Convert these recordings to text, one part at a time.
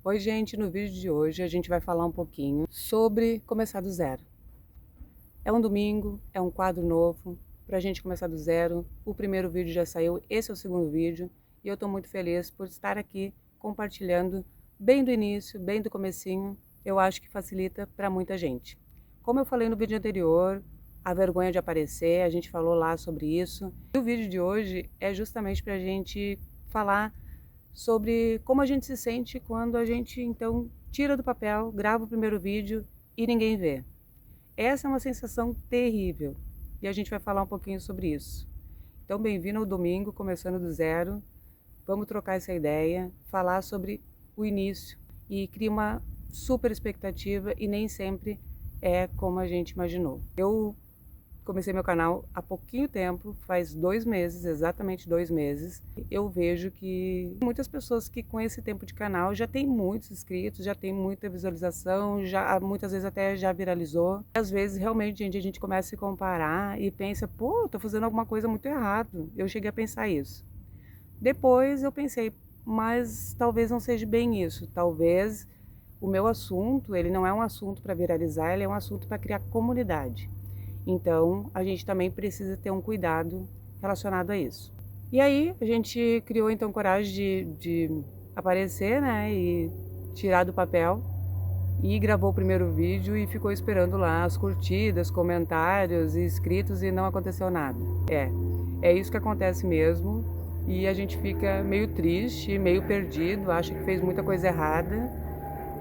Oi, gente, no vídeo de hoje a gente vai falar um pouquinho sobre começar do zero. É um domingo, é um quadro novo, pra gente começar do zero. O primeiro vídeo já saiu, esse é o segundo vídeo, e eu tô muito feliz por estar aqui compartilhando bem do início, bem do comecinho. Eu acho que facilita para muita gente. Como eu falei no vídeo anterior, a vergonha de aparecer, a gente falou lá sobre isso. E o vídeo de hoje é justamente pra gente falar sobre como a gente se sente quando a gente então tira do papel, grava o primeiro vídeo e ninguém vê. Essa é uma sensação terrível e a gente vai falar um pouquinho sobre isso. Então, bem-vindo ao domingo, começando do zero. Vamos trocar essa ideia, falar sobre o início e criar uma super expectativa e nem sempre é como a gente imaginou. Eu comecei meu canal há pouquinho tempo, faz 2 meses, exatamente 2 meses. Eu vejo que muitas pessoas que com esse tempo de canal já tem muitos inscritos, já tem muita visualização, já muitas vezes até já viralizou. Às vezes realmente, gente, a gente começa a se comparar e pensa, pô, tô fazendo alguma coisa muito errado. Eu cheguei a pensar isso. Depois eu pensei, mas talvez não seja bem isso. Talvez o meu assunto, ele não é um assunto para viralizar, ele é um assunto para criar comunidade. Então, a gente também precisa ter um cuidado relacionado a isso. E aí, a gente criou então coragem de aparecer, né, e tirar do papel, e gravou o primeiro vídeo e ficou esperando lá as curtidas, comentários e inscritos e não aconteceu nada. É isso que acontece mesmo, e a gente fica meio triste, meio perdido, acha que fez muita coisa errada,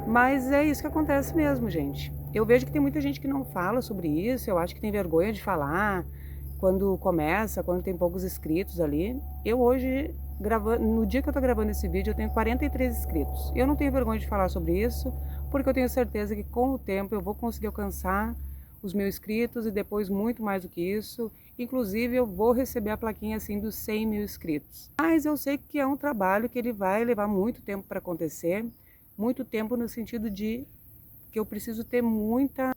mas é isso que acontece mesmo, gente. Eu vejo que tem muita gente que não fala sobre isso, eu acho que tem vergonha de falar quando começa, quando tem poucos inscritos ali. Eu hoje, no dia que eu tô gravando esse vídeo, eu tenho 43 inscritos. Eu não tenho vergonha de falar sobre isso, porque eu tenho certeza que com o tempo eu vou conseguir alcançar os meus inscritos e depois muito mais do que isso. Inclusive eu vou receber a plaquinha assim dos 100 mil inscritos. Mas eu sei que é um trabalho que ele vai levar muito tempo para acontecer. Muito tempo no sentido de que eu preciso ter muita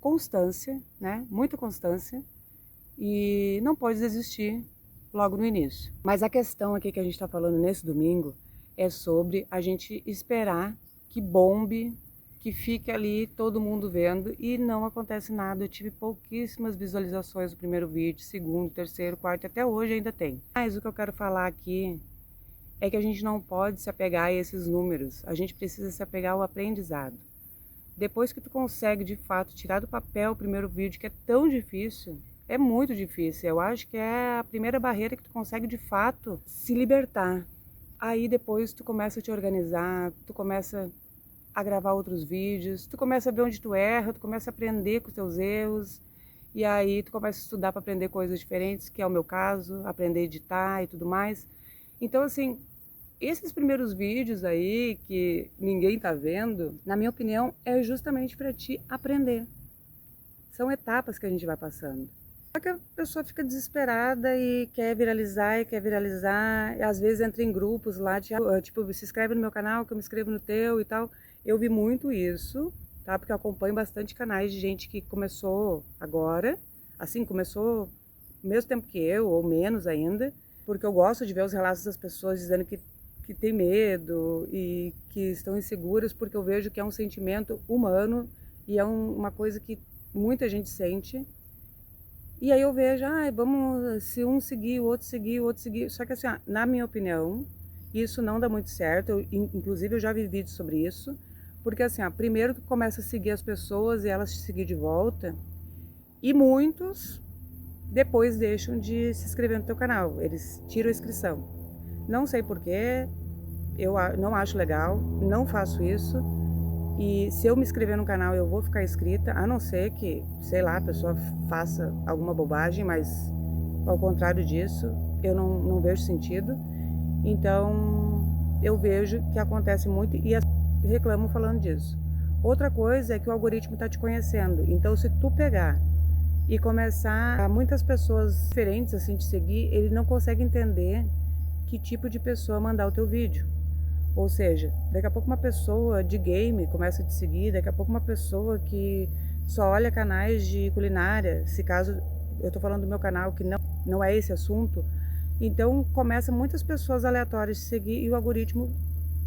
constância, né? Muita constância e não pode desistir logo no início. Mas a questão aqui que a gente está falando nesse domingo é sobre a gente esperar que bombe, que fique ali todo mundo vendo e não acontece nada. Eu tive pouquíssimas visualizações no primeiro vídeo, segundo, terceiro, quarto, até hoje ainda tem. Mas o que eu quero falar aqui é que a gente não pode se apegar a esses números, a gente precisa se apegar ao aprendizado. Depois que tu consegue, de fato, tirar do papel o primeiro vídeo, que é tão difícil, é muito difícil, eu acho que é a primeira barreira que tu consegue, de fato, se libertar. Aí depois tu começa a te organizar, tu começa a gravar outros vídeos, tu começa a ver onde tu erra, tu começa a aprender com os teus erros, e aí tu começa a estudar para aprender coisas diferentes, que é o meu caso, aprender a editar e tudo mais. Então, assim, esses primeiros vídeos aí que ninguém tá vendo, na minha opinião, é justamente para te aprender. São etapas que a gente vai passando. Só que a pessoa fica desesperada e quer viralizar, e às vezes entra em grupos lá, tipo, se inscreve no meu canal que eu me inscrevo no teu e tal. Eu vi muito isso, tá? Porque eu acompanho bastante canais de gente que começou agora, assim, começou no mesmo tempo que eu, ou menos ainda, porque eu gosto de ver os relatos das pessoas dizendo que tem medo e que estão inseguras, porque eu vejo que é um sentimento humano e é uma coisa que muita gente sente. E aí eu vejo, vamos, se um seguir, o outro seguir, o outro seguir. Só que assim, na minha opinião, isso não dá muito certo. Inclusive eu já vi vídeos sobre isso. Porque assim, primeiro tu começa a seguir as pessoas e elas te seguir de volta. E muitos depois deixam de se inscrever no teu canal. Eles tiram a inscrição. Não sei porquê, eu não acho legal, não faço isso. E se eu me inscrever no canal, eu vou ficar inscrita, a não ser que, sei lá, a pessoa faça alguma bobagem, mas ao contrário disso, eu não vejo sentido. Então, eu vejo que acontece muito e as pessoas reclamam falando disso. Outra coisa é que o algoritmo está te conhecendo. Então, se tu pegar e começar a muitas pessoas diferentes assim te seguir, ele não consegue entender que tipo de pessoa mandar o teu vídeo. Ou seja, daqui a pouco uma pessoa de game começa a te seguir, daqui a pouco uma pessoa que só olha canais de culinária, se caso eu tô falando do meu canal que não é esse assunto, então começa muitas pessoas aleatórias a te seguir e o algoritmo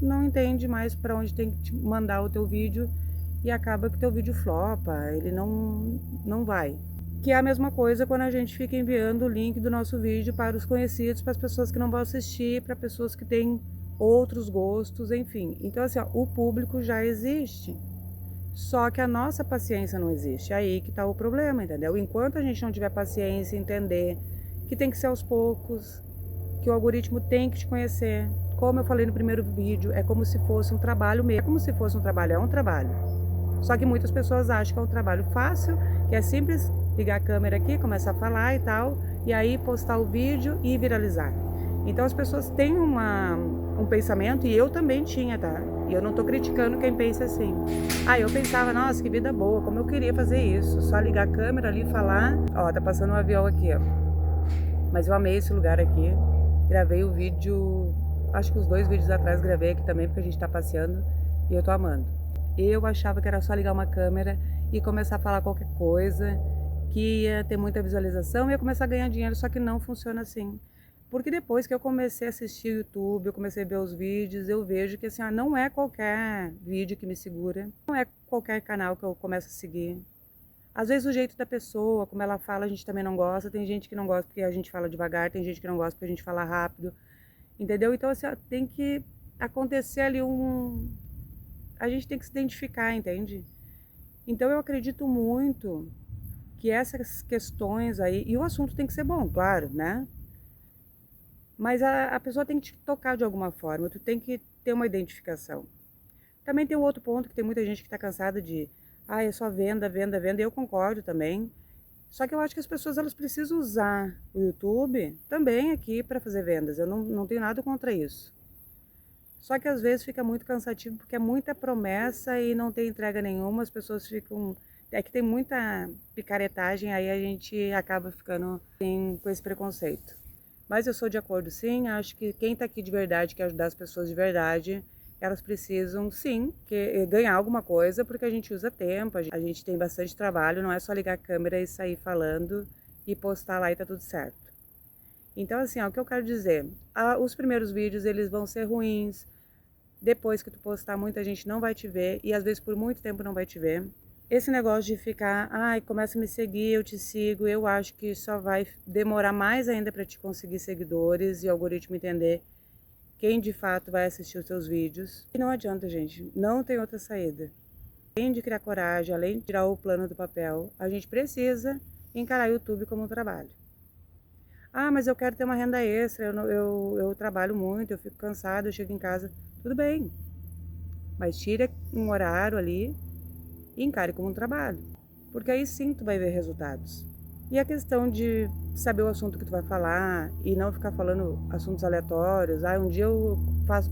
não entende mais para onde tem que te mandar o teu vídeo e acaba que teu vídeo flopa, ele não vai. Que é a mesma coisa quando a gente fica enviando o link do nosso vídeo para os conhecidos, para as pessoas que não vão assistir, para pessoas que têm outros gostos, enfim. Então assim, ó, o público já existe, só que a nossa paciência não existe, é aí que está o problema, entendeu? Enquanto a gente não tiver paciência, entender que tem que ser aos poucos, que o algoritmo tem que te conhecer. Como eu falei no primeiro vídeo, é como se fosse um trabalho mesmo. É como se fosse um trabalho, é um trabalho. Só que muitas pessoas acham que é um trabalho fácil, que é simples ligar a câmera aqui, começar a falar e tal, e aí postar o vídeo e viralizar. Então as pessoas têm um pensamento, e eu também tinha, tá? E eu não tô criticando quem pensa assim. Eu pensava, nossa, que vida boa, como eu queria fazer isso. Só ligar a câmera ali e falar. Ó, tá passando um avião aqui, ó. Mas eu amei esse lugar aqui. Gravei o vídeo, acho que os 2 vídeos atrás gravei aqui também, porque a gente tá passeando e eu tô amando. Eu achava que era só ligar uma câmera e começar a falar qualquer coisa, que ia ter muita visualização e ia começar a ganhar dinheiro, só que não funciona assim. Porque depois que eu comecei a assistir o YouTube, eu comecei a ver os vídeos, eu vejo que assim, não é qualquer vídeo que me segura, não é qualquer canal que eu começo a seguir. Às vezes o jeito da pessoa, como ela fala, a gente também não gosta. Tem gente que não gosta porque a gente fala devagar, tem gente que não gosta porque a gente fala rápido, entendeu? Então assim, tem que acontecer ali a gente tem que se identificar, entende? Então eu acredito muito que essas questões aí, e o assunto tem que ser bom, claro, né? Mas a pessoa tem que te tocar de alguma forma, tu tem que ter uma identificação. Também tem um outro ponto que tem muita gente que está cansada de é só venda, venda, venda, e eu concordo também. Só que eu acho que as pessoas elas precisam usar o YouTube também aqui para fazer vendas. Eu não tenho nada contra isso. Só que às vezes fica muito cansativo porque é muita promessa e não tem entrega nenhuma. As pessoas ficam... É que tem muita picaretagem, aí a gente acaba ficando com esse preconceito. Mas eu sou de acordo sim, acho que quem está aqui de verdade, quer ajudar as pessoas de verdade, elas precisam sim ganhar alguma coisa, porque a gente usa tempo, a gente tem bastante trabalho, não é só ligar a câmera e sair falando e postar lá e tá tudo certo. Então assim, o que eu quero dizer, os primeiros vídeos eles vão ser ruins, depois que tu postar muita gente não vai te ver, e às vezes por muito tempo não vai te ver. Esse negócio de ficar, começa a me seguir, eu te sigo, eu acho que só vai demorar mais ainda para te conseguir seguidores e o algoritmo entender quem de fato vai assistir os seus vídeos. E não adianta, gente, não tem outra saída. Além de criar coragem, além de tirar o plano do papel, a gente precisa encarar o YouTube como um trabalho. Mas eu quero ter uma renda extra, eu trabalho muito, eu fico cansado, eu chego em casa, tudo bem. Mas tira um horário ali e encare como um trabalho, porque aí sim tu vai ver resultados. E a questão de saber o assunto que tu vai falar e não ficar falando assuntos aleatórios. Um dia eu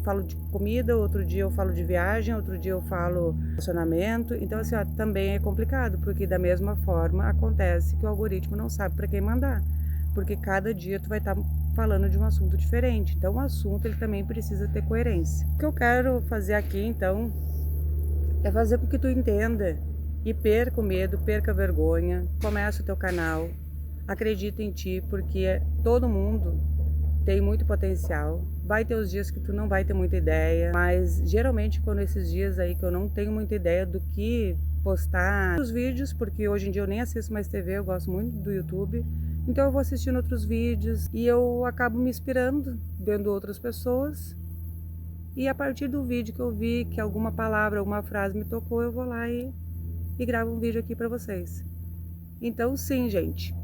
falo de comida, outro dia eu falo de viagem, outro dia eu falo de relacionamento. Então assim, também é complicado, porque da mesma forma acontece que o algoritmo não sabe para quem mandar, porque cada dia tu vai estar falando de um assunto diferente. Então o assunto ele também precisa ter coerência. O que eu quero fazer aqui então é fazer com que tu entenda e perca o medo, perca a vergonha, comece o teu canal, acredita em ti, porque todo mundo tem muito potencial. Vai ter os dias que tu não vai ter muita ideia, mas geralmente quando esses dias aí que eu não tenho muita ideia do que postar os vídeos, porque hoje em dia eu nem assisto mais TV, eu gosto muito do YouTube, então eu vou assistindo outros vídeos e eu acabo me inspirando, vendo outras pessoas. E a partir do vídeo que eu vi que alguma palavra, alguma frase me tocou, eu vou lá e gravo um vídeo aqui para vocês. Então sim, gente,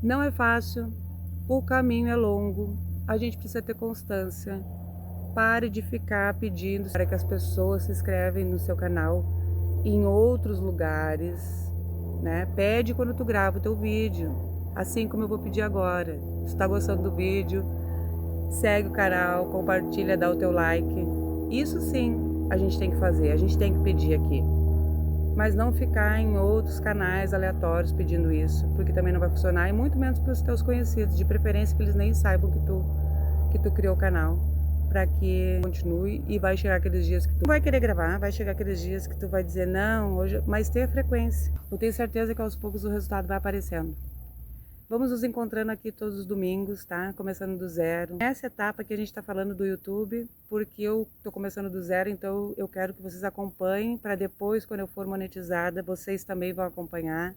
não é fácil, o caminho é longo, a gente precisa ter constância. Pare de ficar pedindo para que as pessoas se inscrevem no seu canal em outros lugares, né? Pede quando tu grava o teu vídeo, assim como eu vou pedir agora. Se tu tá gostando do vídeo, segue o canal, compartilha, dá o teu like. Isso sim a gente tem que fazer, a gente tem que pedir aqui. Mas não ficar em outros canais aleatórios pedindo isso, porque também não vai funcionar, e muito menos para os teus conhecidos, de preferência que eles nem saibam que tu criou o canal, para que continue. E vai chegar aqueles dias que tu vai querer gravar, vai chegar aqueles dias que tu vai dizer não, hoje, mas tenha frequência. Eu tenho certeza que aos poucos o resultado vai aparecendo. Vamos nos encontrando aqui todos os domingos, tá? Começando do zero. Essa etapa que a gente tá falando do YouTube, porque eu tô começando do zero, então eu quero que vocês acompanhem, para depois, quando eu for monetizada, vocês também vão acompanhar,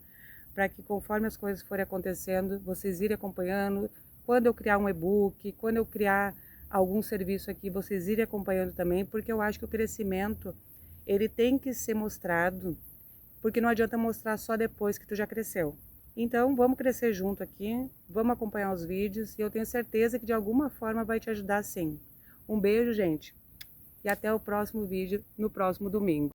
para que conforme as coisas forem acontecendo, vocês irem acompanhando. Quando eu criar um e-book, quando eu criar algum serviço aqui, vocês irem acompanhando também, porque eu acho que o crescimento, ele tem que ser mostrado, porque não adianta mostrar só depois que tu já cresceu. Então, vamos crescer junto aqui, vamos acompanhar os vídeos e eu tenho certeza que de alguma forma vai te ajudar sim. Um beijo, gente, e até o próximo vídeo no próximo domingo.